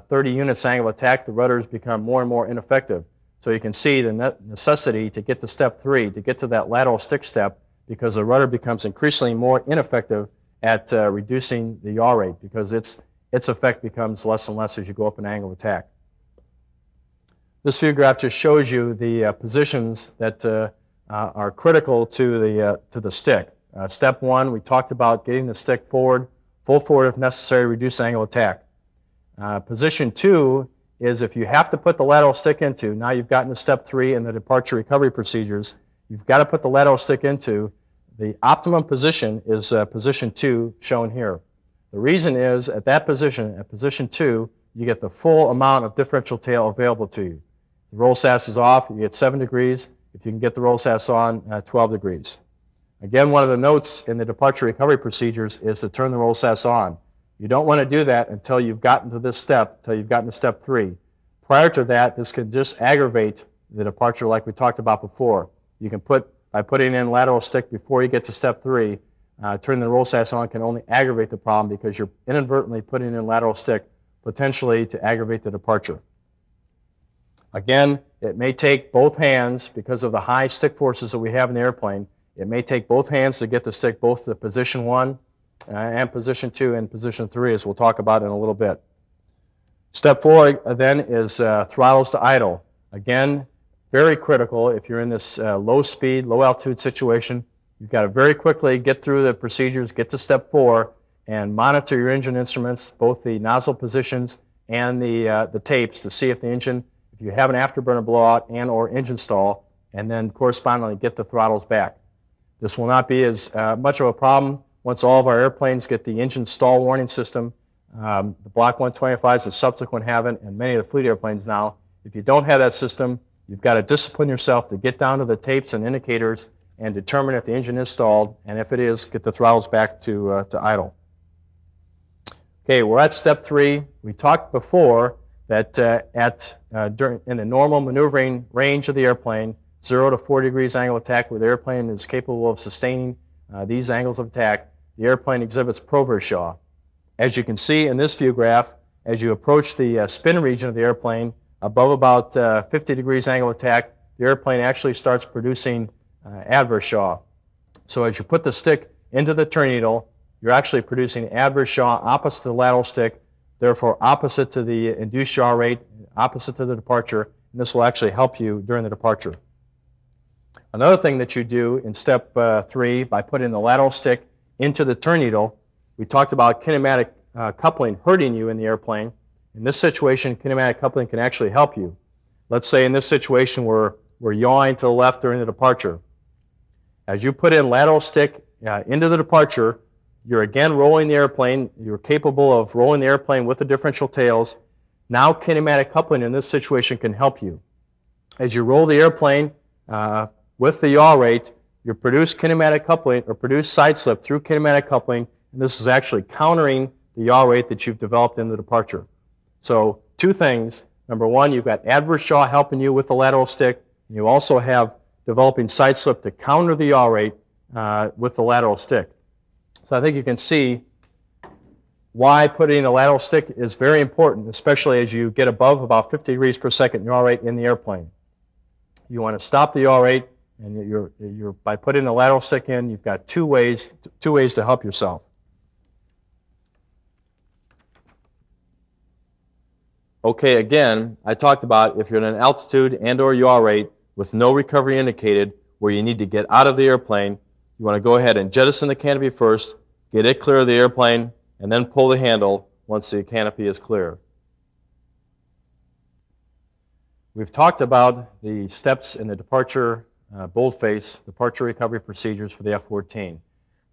30 units angle of attack, the rudders become more and more ineffective. So you can see the necessity to get to step three, to get to that lateral stick step, because the rudder becomes increasingly more ineffective at reducing the yaw rate, because its effect becomes less and less as you go up in angle of attack. This view graph just shows you the positions that are critical to the stick. Step one, we talked about getting the stick forward, full forward if necessary, reduce angle of attack. Position two is if you have to put the lateral stick into, now you've gotten to step three in the departure recovery procedures, you've got to put the lateral stick into, the optimum position is position two, shown here. The reason is, at that position, at position two, you get the full amount of differential tail available to you. The roll SAS is off, you get 7 degrees. If you can get the roll SAS on, 12 degrees. Again, one of the notes in the departure recovery procedures is to turn the roll SAS on. You don't want to do that until you've gotten to this step, until you've gotten to step three. Prior to that, this can just aggravate the departure like we talked about before. You can by putting in lateral stick before you get to step three, turning the roll SAS on can only aggravate the problem because you're inadvertently putting in lateral stick, potentially to aggravate the departure. Again, it may take both hands, because of the high stick forces that we have in the airplane, it may take both hands to get the stick both to position one and position two and position three, as we'll talk about in a little bit. Step four then is throttles to idle. Again, very critical if you're in this low speed, low altitude situation. You've got to very quickly get through the procedures, get to step four, and monitor your engine instruments, both the nozzle positions and the tapes, to see if the engine, if you have an afterburner blowout and or engine stall, and then correspondingly get the throttles back. This will not be as much of a problem once all of our airplanes get the engine stall warning system. The Block 125s and subsequent have it, and many of the fleet airplanes now. If you don't have that system, you've got to discipline yourself to get down to the tapes and indicators and determine if the engine is stalled, and if it is, get the throttles back to idle. Okay, we're at step 3. We talked before that in the normal maneuvering range of the airplane, 0 to 4 degrees angle of attack, where the airplane is capable of sustaining these angles of attack, the airplane exhibits Provershaw. As you can see in this view graph, as you approach the spin region of the airplane, above about 50 degrees angle of attack, the airplane actually starts producing adverse yaw. So as you put the stick into the turn needle, you're actually producing adverse yaw opposite the lateral stick, therefore opposite to the induced yaw rate, opposite to the departure, and this will actually help you during the departure. Another thing that you do in step 3, by putting the lateral stick into the turn needle, we talked about kinematic coupling hurting you in the airplane. In this situation, kinematic coupling can actually help you. Let's say in this situation we're yawing to the left during the departure. As you put in lateral stick into the departure, you're again rolling the airplane. You're capable of rolling the airplane with the differential tails. Now kinematic coupling in this situation can help you. As you roll the airplane with the yaw rate, you produce kinematic coupling or produce side slip through kinematic coupling, and this is actually countering the yaw rate that you've developed in the departure. So 2 things. Number 1, you've got adverse yaw helping you with the lateral stick, and you also have developing side slip to counter the yaw rate with the lateral stick. So I think you can see why putting the lateral stick is very important, especially as you get above about 50 degrees per second yaw rate in the airplane. You want to stop the yaw rate, and by putting the lateral stick in, you've got two ways to help yourself. Okay, again, I talked about if you're at an altitude and or yaw rate with no recovery indicated, where you need to get out of the airplane, you want to go ahead and jettison the canopy first, get it clear of the airplane, and then pull the handle once the canopy is clear. We've talked about the steps in the departure boldface, departure recovery procedures for the F-14. We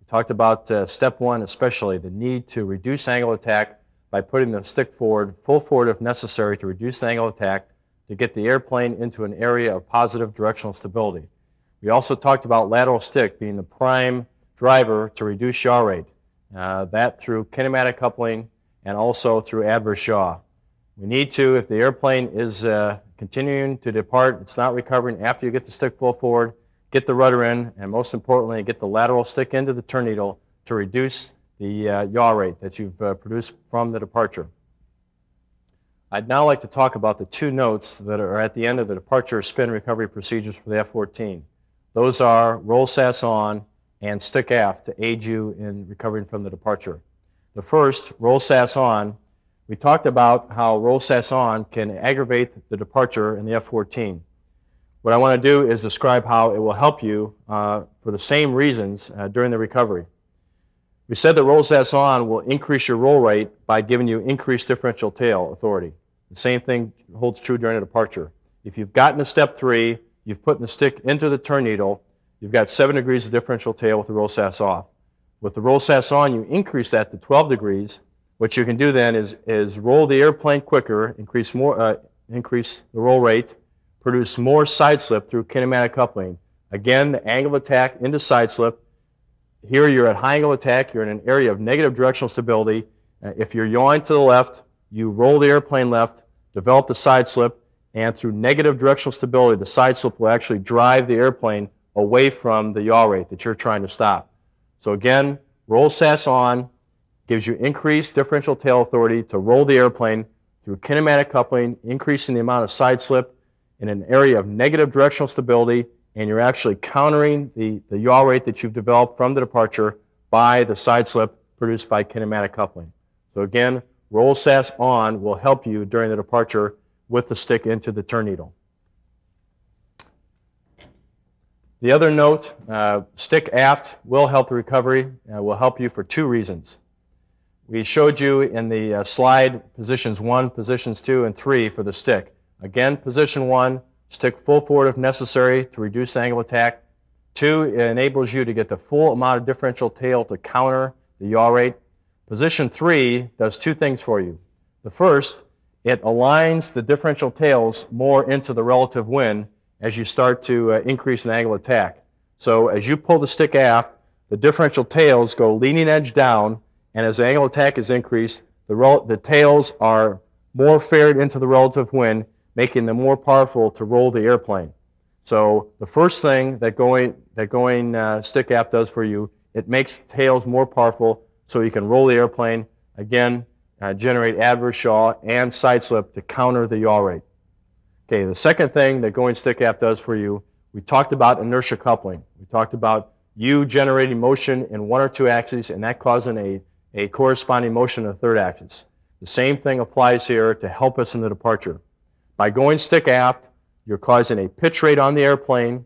talked about step 1, especially the need to reduce angle of attack by putting the stick forward, full forward if necessary, to reduce the angle of attack to get the airplane into an area of positive directional stability. We also talked about lateral stick being the prime driver to reduce yaw rate, that through kinematic coupling and also through adverse yaw. We need to, if the airplane is continuing to depart, it's not recovering after you get the stick full forward, get the rudder in, and most importantly, get the lateral stick into the turn needle to reduce the yaw rate that you've produced from the departure. I'd now like to talk about the 2 notes that are at the end of the departure spin recovery procedures for the F-14. Those are roll SAS on and stick aft to aid you in recovering from the departure. The first, roll SAS on, we talked about how roll SAS on can aggravate the departure in the F-14. What I want to do is describe how it will help you for the same reasons during the recovery. We said that roll SAS on will increase your roll rate by giving you increased differential tail authority. The same thing holds true during a departure. If you've gotten to step 3, you've put the stick into the turn needle, you've got 7 degrees of differential tail with the roll SAS off. With the roll SAS on, you increase that to 12 degrees. What you can do then is roll the airplane quicker, increase the roll rate, produce more side slip through kinematic coupling. Again, the angle of attack into side slip. Here you're at high angle attack, you're in an area of negative directional stability. If you're yawing to the left, you roll the airplane left, develop the side slip, and through negative directional stability, the side slip will actually drive the airplane away from the yaw rate that you're trying to stop. So again, roll SAS on gives you increased differential tail authority to roll the airplane through kinematic coupling, increasing the amount of side slip in an area of negative directional stability, and you're actually countering the yaw rate that you've developed from the departure by the side slip produced by kinematic coupling. So again, roll SAS on will help you during the departure with the stick into the turn needle. The other note, stick aft will help the recovery, will help you for 2 reasons. We showed you in the slide positions 1, positions 2, and 3 for the stick. Again, position 1, stick full forward if necessary to reduce the angle of attack. 2, it enables you to get the full amount of differential tail to counter the yaw rate. Position 3 does 2 things for you. The first, it aligns the differential tails more into the relative wind as you start to increase an angle of attack. So as you pull the stick aft, the differential tails go leading edge down, and as the angle of attack is increased, the tails are more fared into the relative wind, making them more powerful to roll the airplane. So the first thing that going stick aft does for you, it makes tails more powerful so you can roll the airplane, again, generate adverse yaw and side slip to counter the yaw rate. Okay, the second thing that going stick aft does for you, we talked about inertia coupling. We talked about you generating motion in 1 or 2 axes and that causing a corresponding motion in the third axis. The same thing applies here to help us in the departure. By going stick aft, you're causing a pitch rate on the airplane,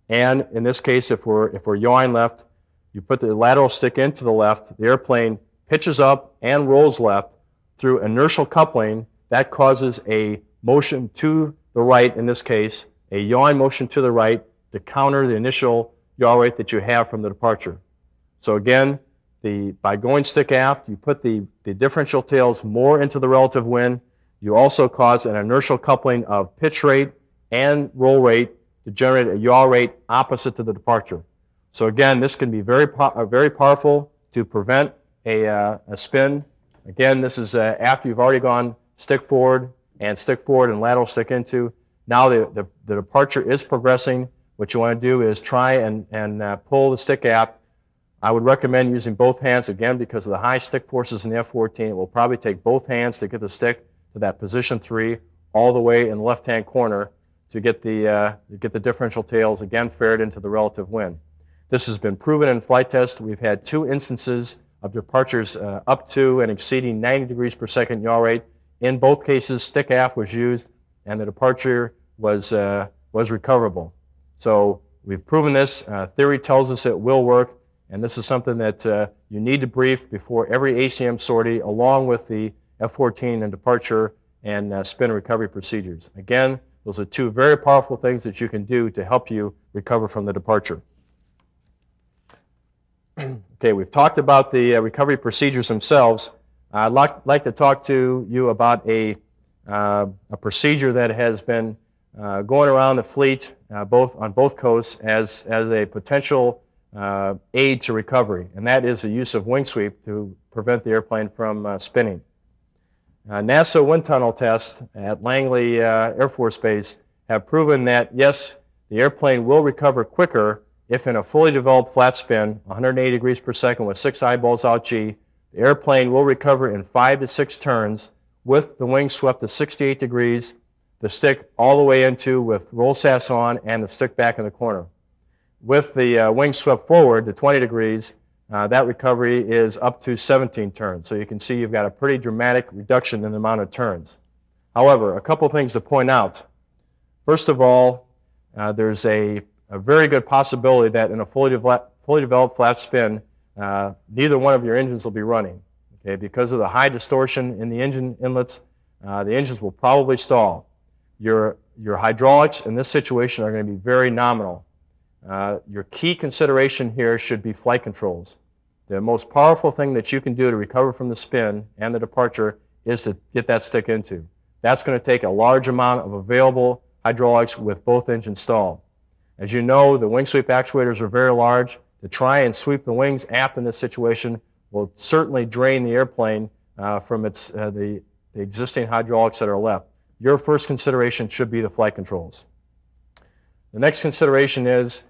and in this case, if we're yawing left, you put the lateral stick into the left, the airplane pitches up and rolls left. Through inertial coupling, that causes a motion to the right, in this case, a yawing motion to the right to counter the initial yaw rate that you have from the departure. So again, by going stick aft, you put the differential tails more into the relative wind. You also cause an inertial coupling of pitch rate and roll rate to generate a yaw rate opposite to the departure. So again, this can be very powerful to prevent a spin. Again, this is after you've already gone stick forward and lateral stick into. Now the departure is progressing. What you want to do is try and pull the stick aft. I would recommend using both hands, again, because of the high stick forces in the F-14. It will probably take both hands to get the stick to that position 3 all the way in the left-hand corner to get the differential tails, again, fared into the relative wind. This has been proven in flight test. We've had 2 instances of departures up to and exceeding 90 degrees per second yaw rate. In both cases, stick aft was used, and the departure was recoverable. So we've proven this. Theory tells us it will work, and this is something that you need to brief before every ACM sortie, along with the F-14 and departure and spin recovery procedures. Again, those are 2 very powerful things that you can do to help you recover from the departure. Okay, we've talked about the recovery procedures themselves. I'd like to talk to you about a procedure that has been going around the fleet on both coasts as a potential aid to recovery, and that is the use of wing sweep to prevent the airplane from spinning. NASA wind tunnel tests at Langley Air Force Base have proven that, yes, the airplane will recover quicker if in a fully developed flat spin, 180 degrees per second with 6 eyeballs out G, the airplane will recover in 5 to 6 turns with the wings swept to 68 degrees, the stick all the way into with roll SAS on and the stick back in the corner. With the wings swept forward to 20 degrees, that recovery is up to 17 turns. So you can see you've got a pretty dramatic reduction in the amount of turns. However, a couple things to point out. First of all, there's a very good possibility that in a fully developed flat spin, neither one of your engines will be running. Okay, because of the high distortion in the engine inlets, the engines will probably stall. Your hydraulics in this situation are going to be very nominal. Your key consideration here should be flight controls. The most powerful thing that you can do to recover from the spin and the departure is to get that stick into. That's going to take a large amount of available hydraulics with both engines stalled. As you know, the wing sweep actuators are very large. To try and sweep the wings aft in this situation will certainly drain the airplane from the existing hydraulics that are left. Your first consideration should be the flight controls. The next consideration is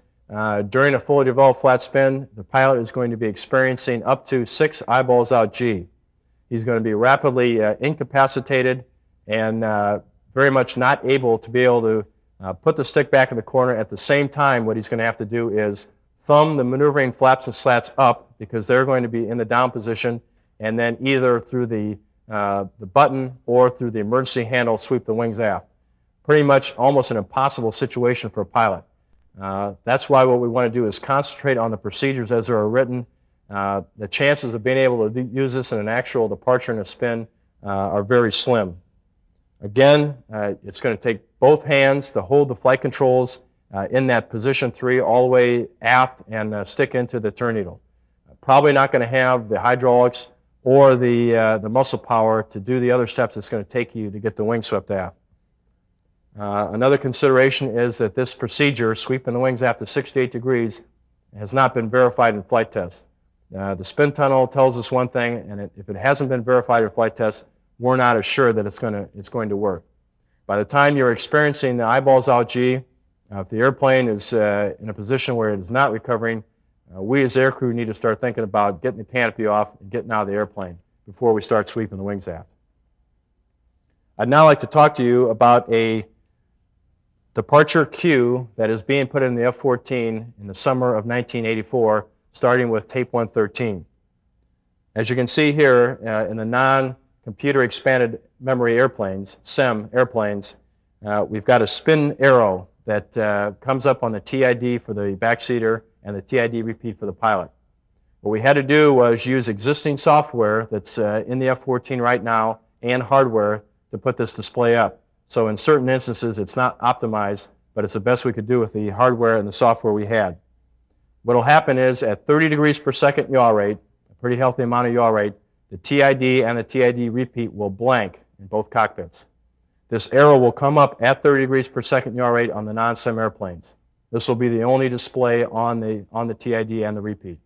during a fully developed flat spin, the pilot is going to be experiencing up to 6 eyeballs out G. He's going to be rapidly incapacitated and very much not able to be able to put the stick back in the corner. At the same time, what he's going to have to do is thumb the maneuvering flaps and slats up because they're going to be in the down position, and then either through the button or through the emergency handle sweep the wings aft. Pretty much almost an impossible situation for a pilot. That's why what we want to do is concentrate on the procedures as they are written. The chances of being able to use this in an actual departure and a spin are very slim. Again, it's going to take both hands to hold the flight controls in that position 3 all the way aft and stick into the turn needle. Probably not going to have the hydraulics or the muscle power to do the other steps it's going to take you to get the wing swept aft. Another consideration is that this procedure, sweeping the wings aft to 68 degrees, has not been verified in flight tests. The spin tunnel tells us one thing, and if it hasn't been verified in flight tests, we're not assured that it's going to work. By the time you're experiencing the eyeballs out G, if the airplane is in a position where it is not recovering, we as aircrew need to start thinking about getting the canopy off and getting out of the airplane before we start sweeping the wings aft. I'd now like to talk to you about a departure cue that is being put in the F-14 in the summer of 1984, starting with tape 113. As you can see here, in the non-computer expanded memory airplanes, SEM airplanes, we've got a spin arrow that comes up on the TID for the backseater and the TID repeat for the pilot. What we had to do was use existing software that's in the F-14 right now and hardware to put this display up. So in certain instances, it's not optimized, but it's the best we could do with the hardware and the software we had. What will happen is at 30 degrees per second yaw rate, a pretty healthy amount of yaw rate, the TID and the TID repeat will blank in both cockpits. This arrow will come up at 30 degrees per second yaw rate on the non-SEM airplanes. This will be the only display on the TID and the repeat.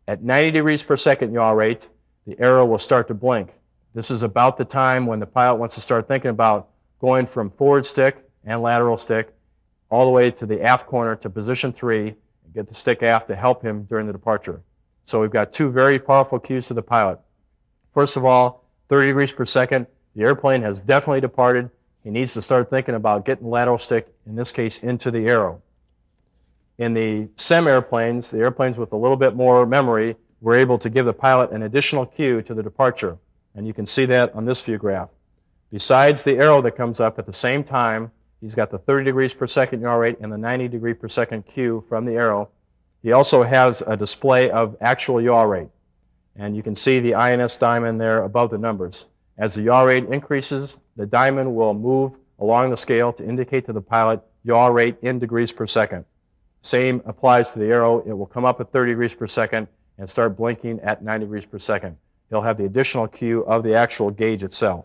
At 90 degrees per second yaw rate, the arrow will start to blink. This is about the time when the pilot wants to start thinking about going from forward stick and lateral stick all the way to the aft corner to position 3 and get the stick aft to help him during the departure. So we've got two very powerful cues to the pilot. First of all, 30 degrees per second, the airplane has definitely departed. He needs to start thinking about getting the lateral stick, in this case, into the arrow. In the SEM airplanes, the airplanes with a little bit more memory, we're able to give the pilot an additional cue to the departure. And you can see that on this view graph. Besides the arrow that comes up at the same time, he's got the 30 degrees per second yaw rate and the 90 degree per second cue from the arrow. He also has a display of actual yaw rate. And you can see the INS diamond there above the numbers. As the yaw rate increases, the diamond will move along the scale to indicate to the pilot yaw rate in degrees per second. Same applies to the arrow. It will come up at 30 degrees per second and start blinking at 90 degrees per second. He'll have the additional cue of the actual gauge itself.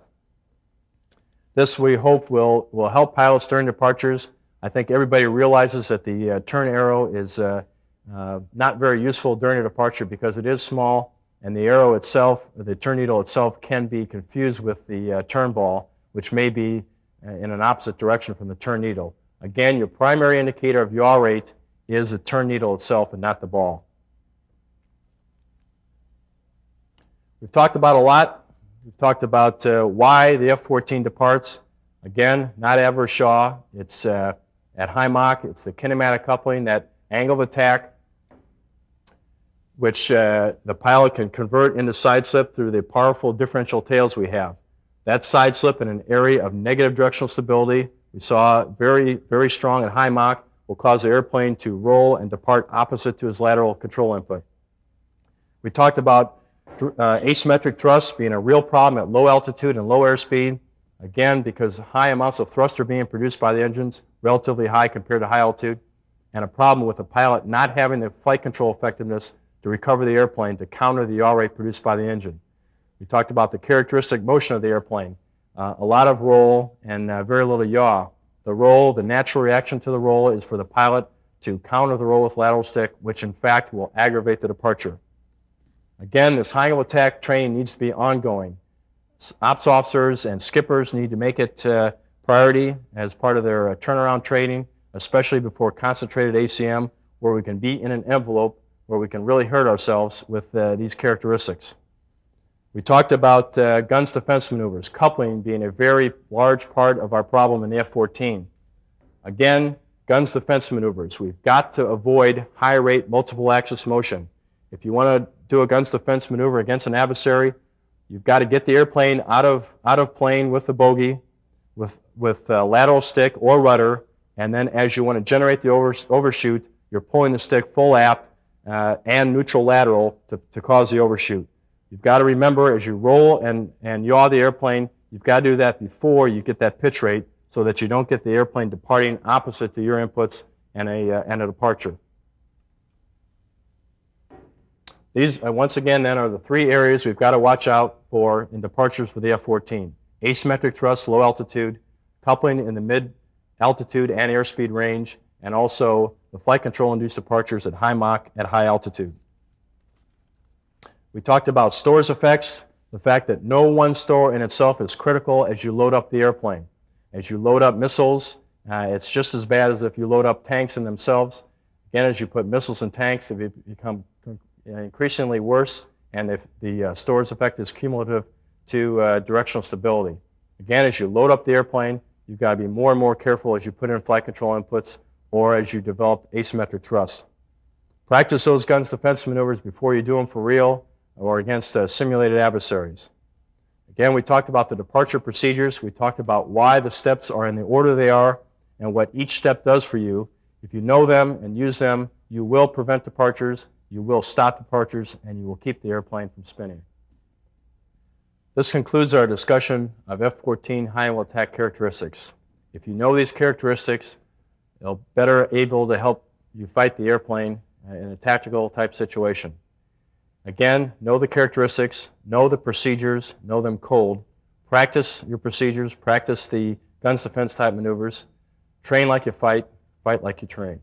This, we hope, will help pilots during departures. I think everybody realizes that the turn arrow is not very useful during a departure because it is small, and the arrow itself, the turn needle itself, can be confused with the turn ball, which may be in an opposite direction from the turn needle. Again, your primary indicator of yaw rate is the turn needle itself and not the ball. We've talked about a lot. We've talked about why the F-14 departs. Again, not adverse yaw. It's at high Mach. It's the kinematic coupling, that angle of attack, which the pilot can convert into side slip through the powerful differential tails we have. That side slip in an area of negative directional stability, we saw very, very strong at high Mach, will cause the airplane to roll and depart opposite to his lateral control input. We talked about asymmetric thrust being a real problem at low altitude and low airspeed. Again, because high amounts of thrust are being produced by the engines, relatively high compared to high altitude, and a problem with the pilot not having the flight control effectiveness to recover the airplane to counter the yaw rate produced by the engine. We talked about the characteristic motion of the airplane. A lot of roll and very little yaw. The roll, the natural reaction to the roll is for the pilot to counter the roll with lateral stick, which in fact will aggravate the departure. Again, this high angle attack training needs to be ongoing. Ops officers and skippers need to make it priority as part of their turnaround training, especially before concentrated ACM, where we can be in an envelope where we can really hurt ourselves with these characteristics. We talked about guns defense maneuvers, coupling being a very large part of our problem in the F-14. Again, guns defense maneuvers. We've got to avoid high rate multiple axis motion. If you want to do a guns defense maneuver against an adversary, you've got to get the airplane out of plane with the bogey, with lateral stick or rudder, and then as you want to generate the overshoot, you're pulling the stick full aft and neutral lateral to cause the overshoot. You've got to remember, as you roll and yaw the airplane, you've got to do that before you get that pitch rate so that you don't get the airplane departing opposite to your inputs and a departure. These, once again, then, are the three areas we've got to watch out for in departures for the F-14. Asymmetric thrust, low altitude, coupling in the mid-altitude and airspeed range, and also the flight control-induced departures at high Mach at high altitude. We talked about stores effects, the fact that no one store in itself is critical as you load up the airplane. As you load up missiles, it's just as bad as if you load up tanks in themselves. Again, as you put missiles in tanks, they become increasingly worse, and the stores effect is cumulative to directional stability. Again, as you load up the airplane, you've got to be more and more careful as you put in flight control inputs or as you develop asymmetric thrust. Practice those guns defense maneuvers before you do them for real or against simulated adversaries. Again, we talked about the departure procedures. We talked about why the steps are in the order they are and what each step does for you. If you know them and use them, you will prevent departures, you will stop departures, and you will keep the airplane from spinning. This concludes our discussion of F-14 high-angle attack characteristics. If you know these characteristics, they'll better able to help you fight the airplane in a tactical type situation. Again, know the characteristics, know the procedures, know them cold. Practice your procedures, practice the guns defense type maneuvers. Train like you fight, fight like you train.